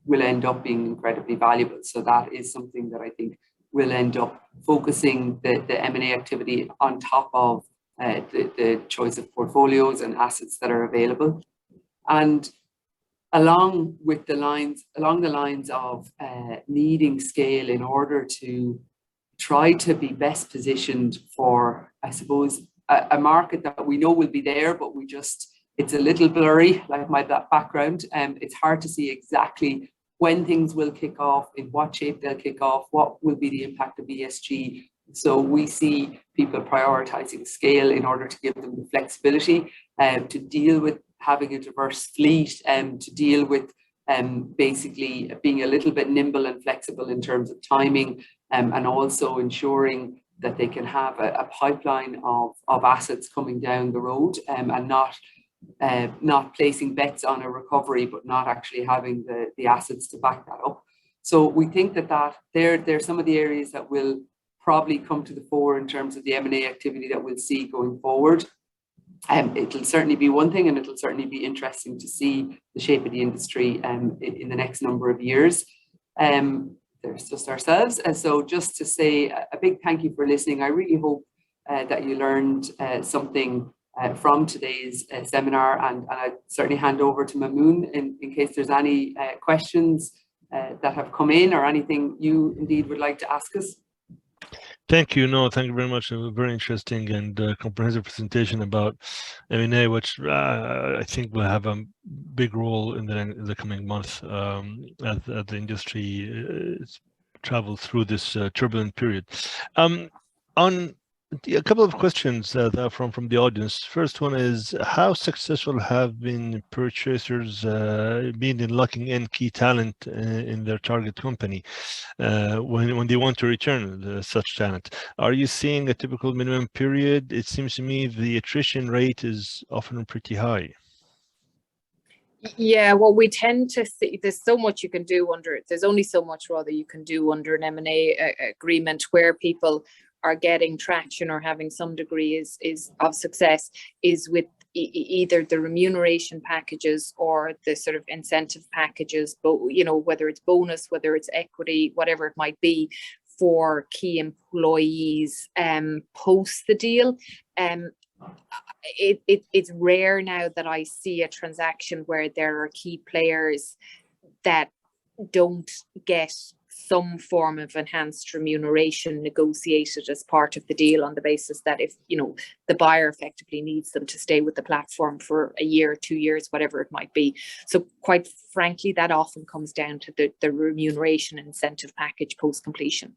Speaker 2: will end up being incredibly valuable. So that is something that I think will end up focusing the M&A activity on top of the choice of portfolios and assets that are available. And along the lines of needing scale in order to try to be best positioned for, I suppose, a market that we know will be there, but it's a little blurry, like my background. It's hard to see exactly when things will kick off, in what shape they'll kick off, what will be the impact of ESG. So we see people prioritizing scale in order to give them the flexibility to deal with having a diverse fleet, and to deal with basically being a little bit nimble and flexible in terms of timing, and also ensuring that they can have a pipeline of assets coming down the road, and not placing bets on a recovery, but not actually having the assets to back that up. So we think that they're some of the areas that will probably come to the fore in terms of the M&A activity that we'll see going forward. It'll certainly be one thing, and it'll certainly be interesting to see the shape of the industry in the next number of years. There's just ourselves. And so just to say a big thank you for listening. I really hope that you learned something from today's seminar, and I certainly hand over to Mamoon in case there's any questions that have come in, or anything you indeed would like to ask us.
Speaker 1: Thank you. No, thank you very much. A very interesting and comprehensive presentation about M&A, which I think will have a big role in the coming months as the industry travels through this turbulent period. On a couple of questions that are from the audience. First one is, how successful have been purchasers been in locking in key talent in their target company when they want to return such talent? Are you seeing a typical minimum period? It seems to me the attrition rate is often pretty high.
Speaker 3: Yeah, well, we tend to see there's so much you can do under it. There's only so much rather you can do under an M&A agreement where people are getting traction or having some degree is of success is with either the remuneration packages or the sort of incentive packages, but whether it's bonus, whether it's equity, whatever it might be for key employees post the deal. It's rare now that I see a transaction where there are key players that don't get some form of enhanced remuneration negotiated as part of the deal, on the basis that if the buyer effectively needs them to stay with the platform for a year, 2 years, whatever it might be. So quite frankly, that often comes down to the remuneration incentive package post completion.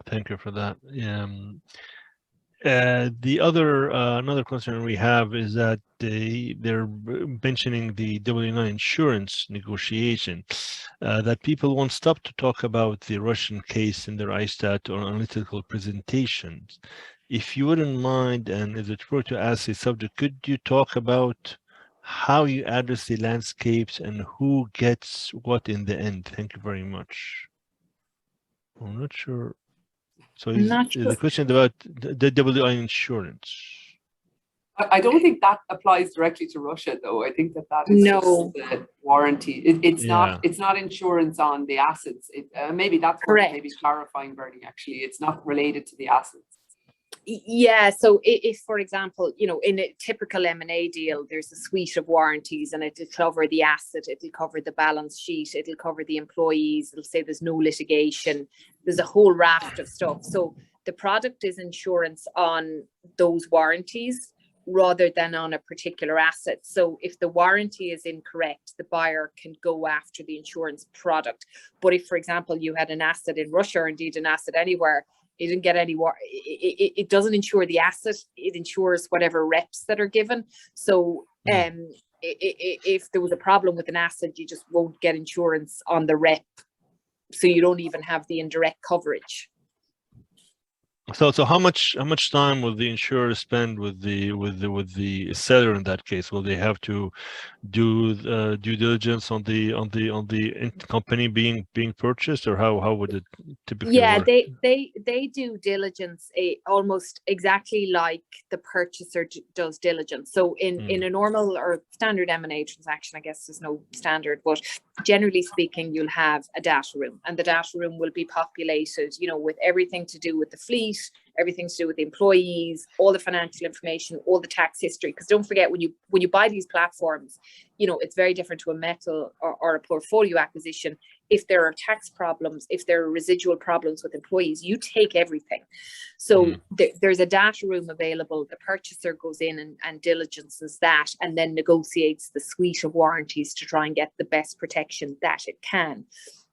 Speaker 1: Thank you for that. The other another concern we have is that they're mentioning the W9 insurance negotiation, that people won't stop to talk about the Russian case in their ISTAT or analytical presentations. if you wouldn't mind, and if it were to ask the subject, could you talk about how you address the landscapes and who gets what in the end? Thank you very much. I'm not sure. So is the question about the WI insurance?
Speaker 2: I don't think that applies directly to Russia, though. I think that is just the warranty. It's not insurance on the assets. Maybe that's correct. Maybe clarifying, Berni. Actually, it's not related to the assets.
Speaker 3: Yeah, so if, for example, you know, in a typical M&A deal, there's a suite of warranties, and it'll cover the asset, it'll cover the balance sheet, it'll cover the employees, it'll say there's no litigation, there's a whole raft of stuff. So the product is insurance on those warranties rather than on a particular asset. So if the warranty is incorrect, the buyer can go after the insurance product. But if, for example, you had an asset in Russia, or indeed an asset anywhere, it didn't get any, it doesn't insure the asset, it insures whatever reps that are given. So if there was a problem with an asset, you just won't get insurance on the rep. So you don't even have the indirect coverage.
Speaker 1: So how much time will the insurer spend with the seller in that case? Will they have to do due diligence on the company being purchased, or how would it typically work?
Speaker 3: They do diligence almost exactly like the purchaser does diligence. So in a normal or standard M&A transaction, I guess there's no standard, but generally speaking, you'll have a data room, and the data room will be populated, you know, with everything to do with the fleet, everything to do with the employees, all the financial information, all the tax history. Because don't forget, when you buy these platforms, you know, it's very different to a metal or a portfolio acquisition. If there are tax problems, if there are residual problems with employees, you take everything. So there's a data room available. The purchaser goes in and diligences that, and then negotiates the suite of warranties to try and get the best protection that it can.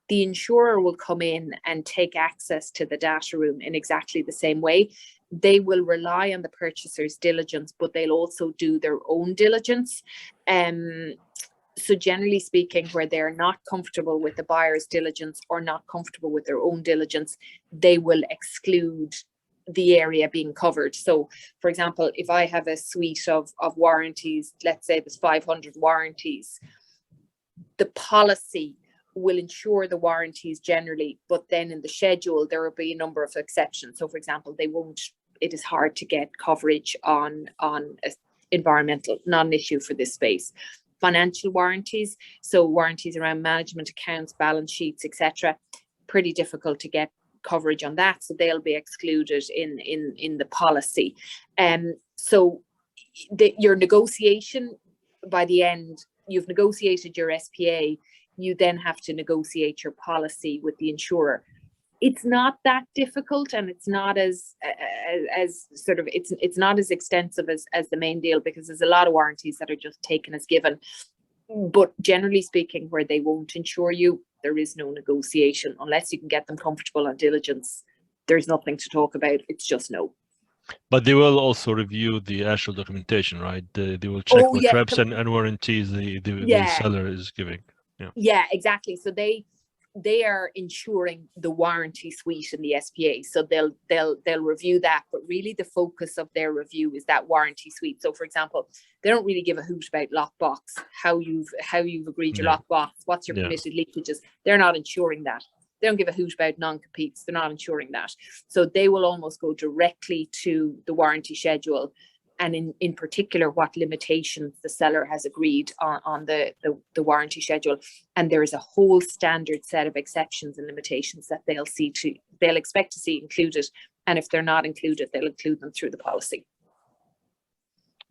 Speaker 3: The insurer will come in and take access to the data room in exactly the same way. They will rely on the purchaser's diligence, but they'll also do their own diligence. So generally speaking, where they're not comfortable with the buyer's diligence or not comfortable with their own diligence, they will exclude the area being covered. So, for example, if I have a suite of warranties, let's say there's 500 warranties, the policy will insure the warranties generally, but then in the schedule there will be a number of exceptions. So, for example, it is hard to get coverage on environmental, not an issue for this space. Financial warranties, so warranties around management accounts, balance sheets, etc., pretty difficult to get coverage on that, so they'll be excluded in the policy. So your negotiation, by the end, you've negotiated your SPA, you then have to negotiate your policy with the insurer. It's not that difficult, and it's not as sort of, it's not as extensive as the main deal, because there's a lot of warranties that are just taken as given. But generally speaking, where they won't insure you, there is no negotiation unless you can get them comfortable on diligence. There's nothing to talk about. It's just no.
Speaker 1: But they will also review the actual documentation, right? They will check what reps and warranties the seller is giving.
Speaker 3: Yeah, exactly. So they are insuring the warranty suite in the SPA, so they'll review that, but really the focus of their review is that warranty suite. So, for example, they don't really give a hoot about lockbox, how you've agreed your lockbox, what's your permitted leakages. They're not insuring that. They don't give a hoot about non-competes. They're not insuring that. So they will almost go directly to the warranty schedule, and in particular what limitations the seller has agreed on the warranty schedule. And there is a whole standard set of exceptions and limitations that they'll expect to see included. And if they're not included, they'll include them through the policy.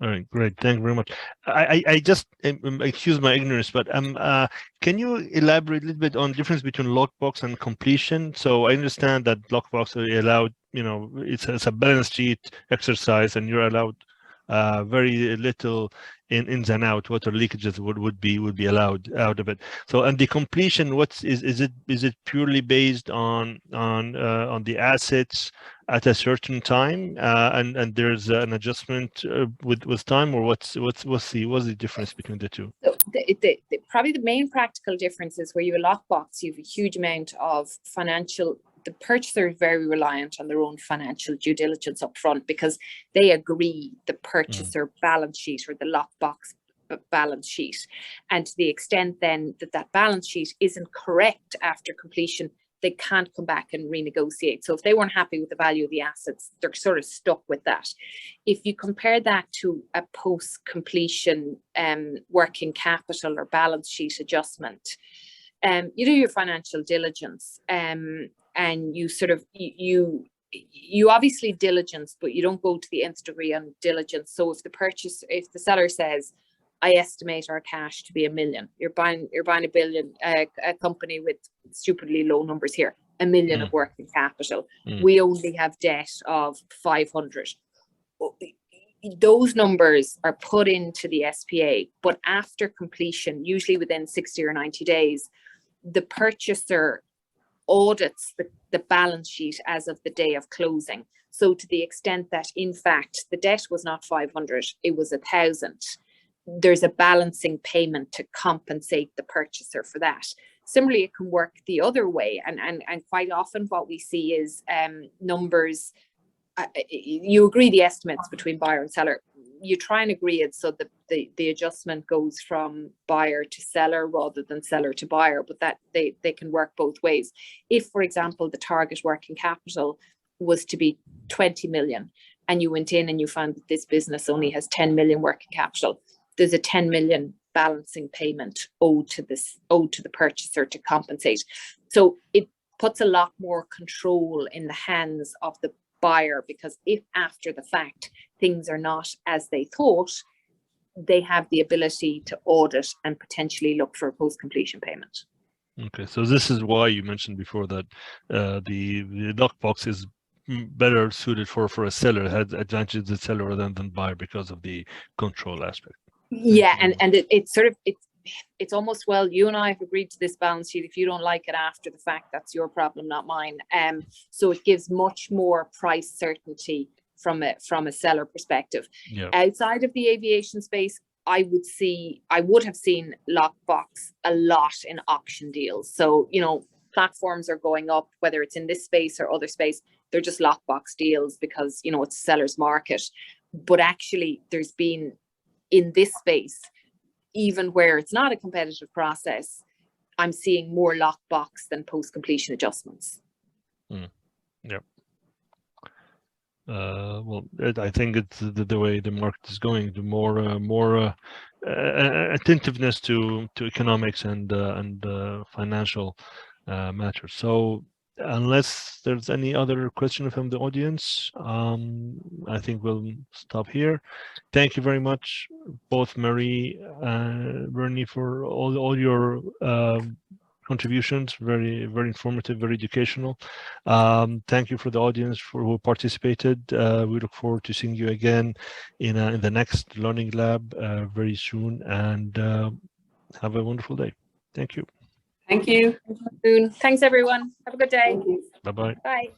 Speaker 1: All right, great. Thank you very much. I just, excuse my ignorance, but can you elaborate a little bit on the difference between lockbox and completion? So I understand that lockbox are allowed, you know, it's a balance sheet exercise, and you're allowed very little ins and out, water leakages would be allowed out of it. So, and the completion, is it purely based on the assets at a certain time, and there's an adjustment with time, or what's the difference between the two?
Speaker 3: So probably the main practical difference is where you have a lockbox, you have a huge amount of financial the purchaser is very reliant on their own financial due diligence up front, because they agree the purchaser balance sheet or the lockbox balance sheet. And to the extent then that that balance sheet isn't correct after completion, they can't come back and renegotiate. So if they weren't happy with the value of the assets, they're sort of stuck with that. If you compare that to a post-completion working capital or balance sheet adjustment, you do your financial diligence, and you sort of, you obviously diligence, but you don't go to the nth degree on diligence. So if the seller says, I estimate our cash to be $1 million. You're buying $1 billion, a company with stupidly low numbers here, $1 million of working capital. We only have debt of 500. Those numbers are put into the SPA, but after completion, usually within 60 or 90 days, the purchaser audits the balance sheet as of the day of closing. So to the extent that, in fact, the debt was not 500, it was 1,000. There's a balancing payment to compensate the purchaser for that. Similarly, it can work the other way. And quite often what we see is numbers, you agree the estimates between buyer and seller. You try and agree it so that the adjustment goes from buyer to seller rather than seller to buyer, but that they can work both ways. If, for example, the target working capital was to be 20 million and you went in and you found that this business only has 10 million working capital, there's a 10 million balancing payment owed to the purchaser to compensate. So it puts a lot more control in the hands of the buyer, because if after the fact things are not as they thought, they have the ability to audit and potentially look for a post-completion payment.
Speaker 1: Okay, so this is why you mentioned before that the lockbox is better suited for a seller, it has advantages the seller rather than buyer because of the control aspect.
Speaker 3: Yeah, and it's sort of, it's almost, well, you and I have agreed to this balance sheet. If you don't like it after the fact, that's your problem, not mine. So it gives much more price certainty from a seller perspective.
Speaker 1: Yeah.
Speaker 3: Outside of the aviation space, I would have seen lockbox a lot in auction deals. So, you know, platforms are going up, whether it's in this space or other space, they're just lockbox deals because, you know, it's a seller's market. But actually there's been, in this space, even where it's not a competitive process, I'm seeing more lockbox than post-completion adjustments.
Speaker 1: Yeah. Well, I think it's the way the market is going, the more attentiveness to economics and financial matters. So unless there's any other question from the audience, I think we'll stop here. Thank you very much, both Marie and Berni, for all your contributions. Very informative, very educational. Thank you for the audience who participated. We look forward to seeing you again in the next Learning Lab very soon, and have a wonderful day. Thank you.
Speaker 2: Thank you.
Speaker 3: Thanks, everyone. Have a good day.
Speaker 2: Thank you.
Speaker 1: Bye-bye.
Speaker 3: Bye.